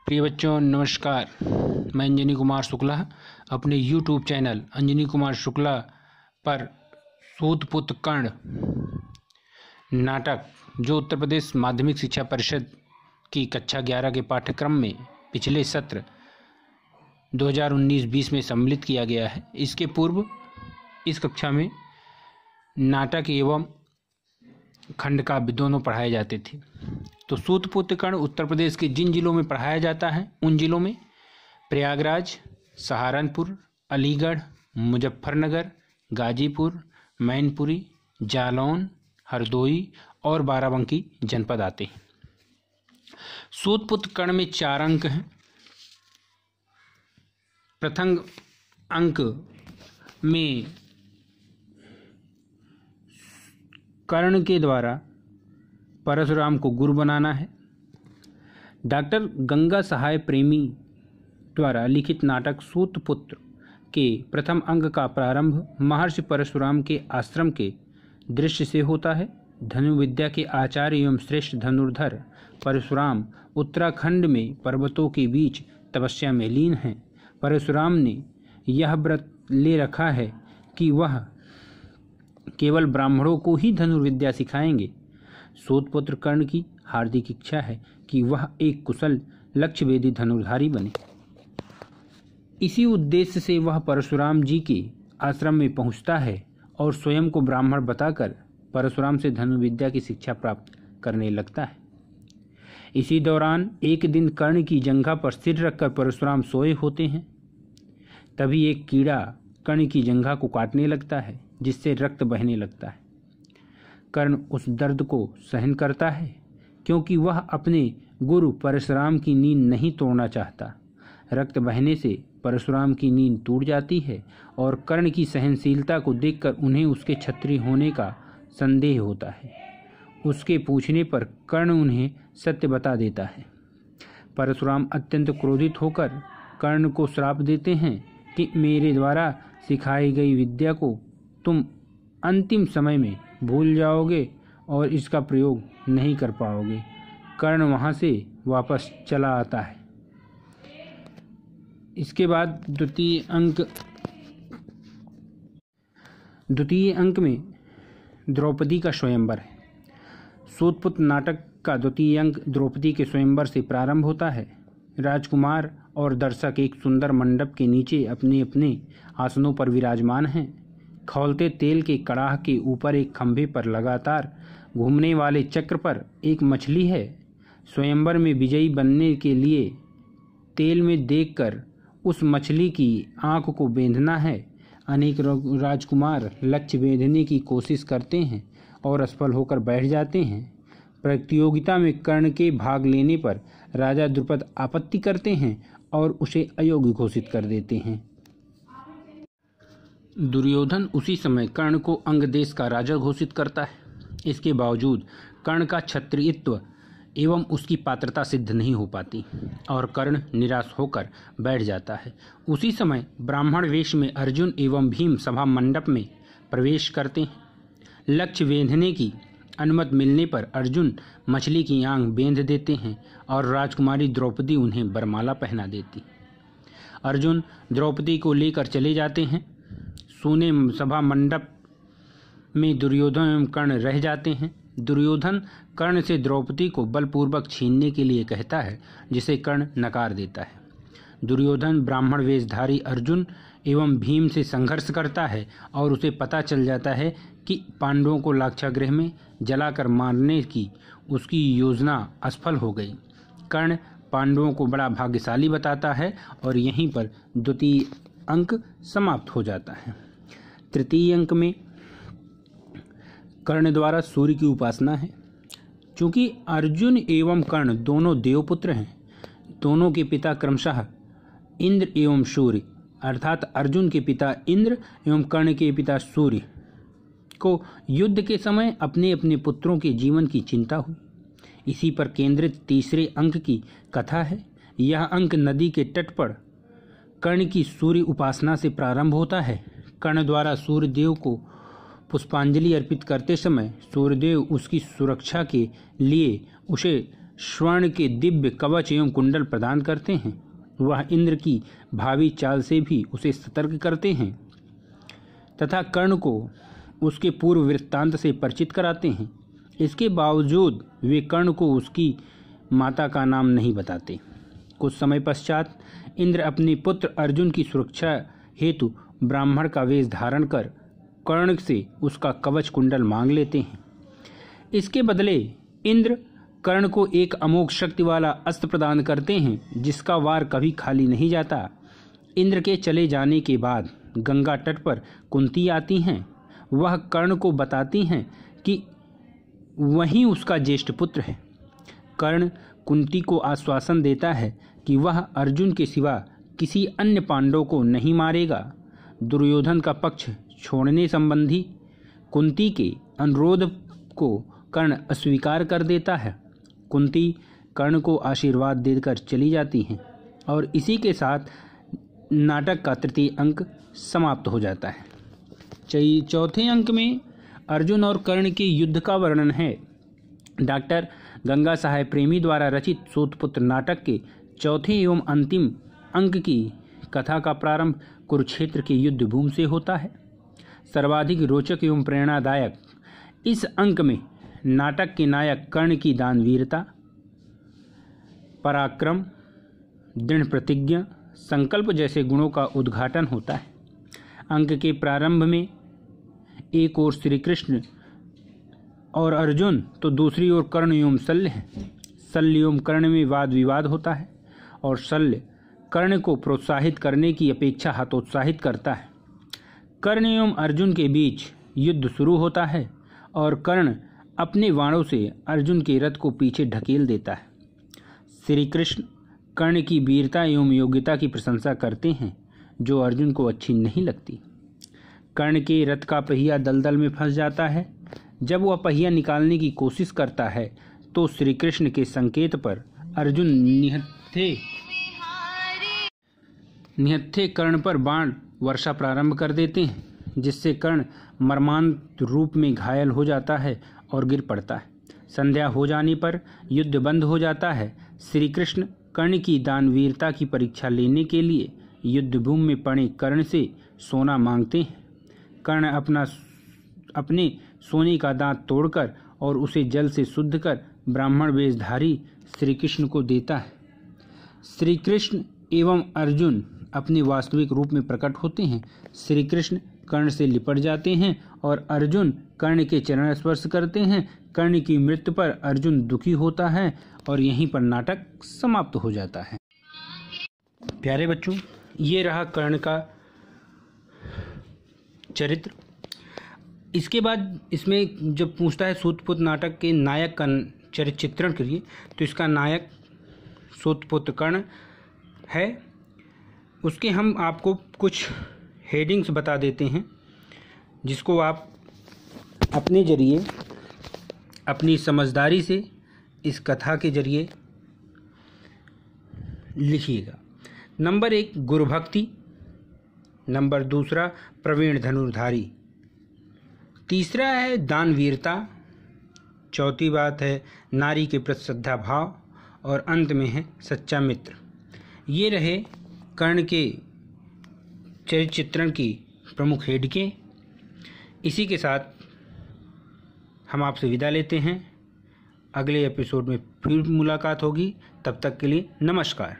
प्रिय बच्चों नमस्कार। मैं अंजनी कुमार शुक्ला अपने YouTube चैनल अंजनी कुमार शुक्ला पर सूतपुत्र कर्ण नाटक जो उत्तर प्रदेश माध्यमिक शिक्षा परिषद की कक्षा 11 के पाठ्यक्रम में पिछले सत्र 2019-20 में सम्मिलित किया गया है। इसके पूर्व इस कक्षा में नाटक एवं खंडकाव्य दोनों पढ़ाए जाते थे। तो सूतपुत्र कर्ण उत्तर प्रदेश के जिन जिलों में पढ़ाया जाता है उन जिलों में प्रयागराज, सहारनपुर, अलीगढ़, मुजफ्फरनगर, गाजीपुर, मैनपुरी, जालौन, हरदोई और बाराबंकी जनपद आते हैं। सूतपुत्र कर्ण में 4 अंक हैं। प्रथम अंक में कर्ण के द्वारा परशुराम को गुरु बनाना है। डॉक्टर गंगा सहाय प्रेमी द्वारा लिखित नाटक सूतपुत्र के प्रथम अंक का प्रारंभ महर्षि परशुराम के आश्रम के दृश्य से होता है। धनुर्विद्या के आचार्य एवं श्रेष्ठ धनुर्धर परशुराम उत्तराखंड में पर्वतों के बीच तपस्या में लीन हैं। परशुराम ने यह व्रत ले रखा है कि वह केवल ब्राह्मणों को ही धनुर्विद्या सिखाएंगे। सूतपुत्र कर्ण की हार्दिक इच्छा है कि वह एक कुशल लक्ष्यभेदी धनुर्धारी बने। इसी उद्देश्य से वह परशुराम जी के आश्रम में पहुंचता है और स्वयं को ब्राह्मण बताकर परशुराम से धनुर्विद्या की शिक्षा प्राप्त करने लगता है। इसी दौरान एक दिन कर्ण की जंघा पर सिर रखकर परशुराम सोए होते हैं। तभी एक कीड़ा कर्ण की जंघा को काटने लगता है, जिससे रक्त बहने लगता है। कर्ण उस दर्द को सहन करता है क्योंकि वह अपने गुरु परशुराम की नींद नहीं तोड़ना चाहता। रक्त बहने से परशुराम की नींद टूट जाती है और कर्ण की सहनशीलता को देखकर उन्हें उसके क्षत्रिय होने का संदेह होता है। उसके पूछने पर कर्ण उन्हें सत्य बता देता है। परशुराम अत्यंत क्रोधित होकर कर्ण को श्राप देते हैं कि मेरे द्वारा सिखाई गई विद्या को तुम अंतिम समय में भूल जाओगे और इसका प्रयोग नहीं कर पाओगे। कर्ण वहाँ से वापस चला आता है। इसके बाद द्वितीय अंक में द्रौपदी का स्वयंवर है। सूतपुत्र नाटक का द्वितीय अंक द्रौपदी के स्वयंवर से प्रारंभ होता है। राजकुमार और दर्शक एक सुंदर मंडप के नीचे अपने अपने आसनों पर विराजमान हैं। खौलते तेल के कड़ाह के ऊपर एक खंभे पर लगातार घूमने वाले चक्र पर एक मछली है। स्वयंवर में विजयी बनने के लिए तेल में देखकर उस मछली की आंख को बेंधना है। अनेक राजकुमार लक्ष्य बेंधने की कोशिश करते हैं और असफल होकर बैठ जाते हैं। प्रतियोगिता में कर्ण के भाग लेने पर राजा द्रुपद आपत्ति करते हैं और उसे अयोग्य घोषित कर देते हैं। दुर्योधन उसी समय कर्ण को अंग देश का राजा घोषित करता है। इसके बावजूद कर्ण का क्षत्रियत्व एवं उसकी पात्रता सिद्ध नहीं हो पाती और कर्ण निराश होकर बैठ जाता है। उसी समय ब्राह्मण वेश में अर्जुन एवं भीम सभा मंडप में प्रवेश करते हैं। लक्ष्य बेंधने की अनुमति मिलने पर अर्जुन मछली की आंख बेंध देते हैं और राजकुमारी द्रौपदी उन्हें वरमाला पहना देती। अर्जुन द्रौपदी को लेकर चले जाते हैं। सूने सभा मंडप में दुर्योधन एवं कर्ण रह जाते हैं। दुर्योधन कर्ण से द्रौपदी को बलपूर्वक छीनने के लिए कहता है, जिसे कर्ण नकार देता है। दुर्योधन ब्राह्मण वेशधारी अर्जुन एवं भीम से संघर्ष करता है और उसे पता चल जाता है कि पांडवों को लाक्षागृह में जलाकर मारने की उसकी योजना असफल हो गई। कर्ण पांडवों को बड़ा भाग्यशाली बताता है और यहीं पर द्वितीय अंक समाप्त हो जाता है। तृतीय अंक में कर्ण द्वारा सूर्य की उपासना है। चूँकि अर्जुन एवं कर्ण दोनों देवपुत्र हैं, दोनों के पिता क्रमशः इंद्र एवं सूर्य अर्थात अर्जुन के पिता इंद्र एवं कर्ण के पिता सूर्य को युद्ध के समय अपने अपने पुत्रों के जीवन की चिंता हुई। इसी पर केंद्रित तीसरे अंक की कथा है। यह अंक नदी के तट पर कर्ण की सूर्य उपासना से प्रारंभ होता है। कर्ण द्वारा सूर्यदेव को पुष्पांजलि अर्पित करते समय सूर्यदेव उसकी सुरक्षा के लिए उसे स्वर्ण के दिव्य कवच एवं कुंडल प्रदान करते हैं। वह इंद्र की भावी चाल से भी उसे सतर्क करते हैं तथा कर्ण को उसके पूर्व वृत्तांत से परिचित कराते हैं। इसके बावजूद वे कर्ण को उसकी माता का नाम नहीं बताते। कुछ समय पश्चात इंद्र अपने पुत्र अर्जुन की सुरक्षा हेतु ब्राह्मण का वेश धारण कर कर्ण से उसका कवच कुंडल मांग लेते हैं। इसके बदले इंद्र कर्ण को एक अमोघ शक्ति वाला अस्त्र प्रदान करते हैं जिसका वार कभी खाली नहीं जाता। इंद्र के चले जाने के बाद गंगा तट पर कुंती आती हैं। वह कर्ण को बताती हैं कि वही उसका ज्येष्ठ पुत्र है। कर्ण कुंती को आश्वासन देता है कि वह अर्जुन के सिवा किसी अन्य पांडव को नहीं मारेगा। दुर्योधन का पक्ष छोड़ने संबंधी कुंती के अनुरोध को कर्ण अस्वीकार कर देता है। कुंती कर्ण को आशीर्वाद देकर चली जाती हैं और इसी के साथ नाटक का तृतीय अंक समाप्त हो जाता है। चौथे अंक में अर्जुन और कर्ण के युद्ध का वर्णन है। डॉक्टर गंगा सहाय प्रेमी द्वारा रचित सूतपुत्र नाटक के चौथे एवं अंतिम अंक की कथा का प्रारंभ कुरुक्षेत्र के युद्ध भूमि से होता है। सर्वाधिक रोचक एवं प्रेरणादायक इस अंक में नाटक के नायक कर्ण की दानवीरता, पराक्रम, दृढ़ प्रतिज्ञा, संकल्प जैसे गुणों का उद्घाटन होता है। अंक के प्रारंभ में एक ओर श्री कृष्ण और अर्जुन तो दूसरी ओर कर्ण एवं शल्य है। शल्य एवं कर्ण में वाद विवाद होता है और शल्य कर्ण को प्रोत्साहित करने की अपेक्षा हतोत्साहित करता है। कर्ण एवं अर्जुन के बीच युद्ध शुरू होता है और कर्ण अपने बाणों से अर्जुन के रथ को पीछे ढकेल देता है। श्री कृष्ण कर्ण की वीरता एवं योग्यता की प्रशंसा करते हैं जो अर्जुन को अच्छी नहीं लगती। कर्ण के रथ का पहिया दलदल में फंस जाता है। जब वह पहिया निकालने की कोशिश करता है तो श्री कृष्ण के संकेत पर अर्जुन निहत्थे कर्ण पर बाण वर्षा प्रारंभ कर देते हैं, जिससे कर्ण मर्मांत रूप में घायल हो जाता है और गिर पड़ता है। संध्या हो जाने पर युद्ध बंद हो जाता है। श्री कृष्ण कर्ण की दानवीरता की परीक्षा लेने के लिए युद्धभूमि में पड़े कर्ण से सोना मांगते हैं। कर्ण अपने सोने का दांत तोड़कर और उसे जल से शुद्ध कर ब्राह्मण वेशधारी श्री कृष्ण को देता है। श्री कृष्ण एवं अर्जुन अपने वास्तविक रूप में प्रकट होते हैं। श्री कृष्ण कर्ण से लिपट जाते हैं और अर्जुन कर्ण के चरण स्पर्श करते हैं। कर्ण की मृत्यु पर अर्जुन दुखी होता है और यहीं पर नाटक समाप्त हो जाता है। प्यारे बच्चों, ये रहा कर्ण का चरित्र। इसके बाद इसमें जब पूछता है सूतपुत्र नाटक के नायक का चरित्र चित्रण करिए, तो इसका नायक सूतपुत्र कर्ण है। उसके हम आपको कुछ हेडिंग्स बता देते हैं जिसको आप अपने जरिए अपनी समझदारी से इस कथा के जरिए लिखिएगा। नंबर 1 गुरुभक्ति, नंबर 2 प्रवीण धनुर्धारी, तीसरा है दानवीरता, चौथी बात है नारी के प्रति श्रद्धा भाव और अंत में है सच्चा मित्र। ये रहे कर्ण के चरित्र चित्रण की प्रमुख हेडिंगें। इसी के साथ हम आपसे विदा लेते हैं। अगले एपिसोड में फिर मुलाकात होगी। तब तक के लिए नमस्कार।